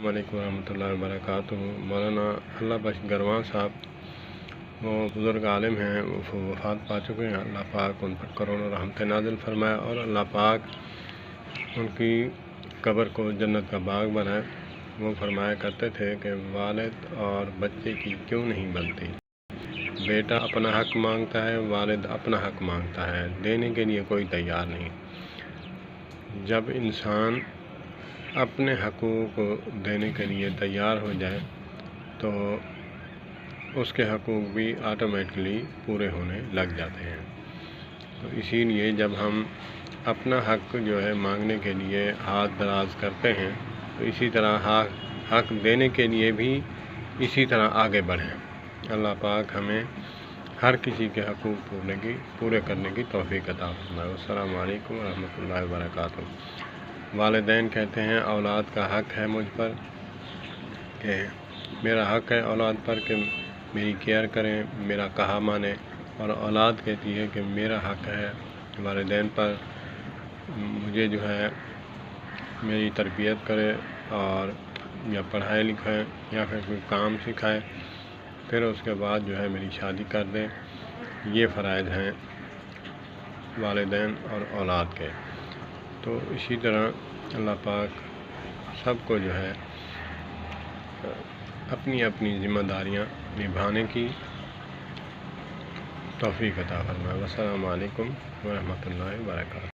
وعلیکم ورحمۃ اللہ وبرکاتہ۔ مولانا اللہ بخش گروان صاحب وہ بزرگ عالم ہیں، وہ وفات پا چکے ہیں۔ اللہ پاک ان پر کروڑوں رحمت نازل فرمائے اور اللہ پاک ان کی قبر کو جنت کا باغ بنائے۔ وہ فرمایا کرتے تھے کہ والد اور بچے کی کیوں نہیں بنتی؟ بیٹا اپنا حق مانگتا ہے، والد اپنا حق مانگتا ہے، دینے کے لیے کوئی تیار نہیں۔ جب انسان اپنے حقوق کو دینے کے لیے تیار ہو جائے تو اس کے حقوق بھی آٹومیٹکلی پورے ہونے لگ جاتے ہیں۔ تو اسی لیے جب ہم اپنا حق جو ہے مانگنے کے لیے ہاتھ دراز کرتے ہیں تو اسی طرح حق دینے کے لیے بھی اسی طرح آگے بڑھیں۔ اللہ پاک ہمیں ہر کسی کے حقوق پورے کرنے کی توفیق عطا فرمائے۔ السلام علیکم ورحمۃ اللہ وبرکاتہ۔ والدین کہتے ہیں اولاد کا حق ہے مجھ پر کہ میرا حق ہے اولاد پر کہ میری کیئر کریں، میرا کہا مانیں، اور اولاد کہتی ہے کہ میرا حق ہے والدین پر مجھے جو ہے میری تربیت کرے اور یا پڑھائے لکھائے یا پھر کوئی کام سکھائے، پھر اس کے بعد جو ہے میری شادی کر دیں۔ یہ فرائض ہیں والدین اور اولاد کے۔ تو اسی طرح اللہ پاک سب کو جو ہے اپنی اپنی ذمہ داریاں نبھانے کی توفیق عطا فرمائے۔ السلام علیکم ورحمۃ اللہ وبرکاتہ۔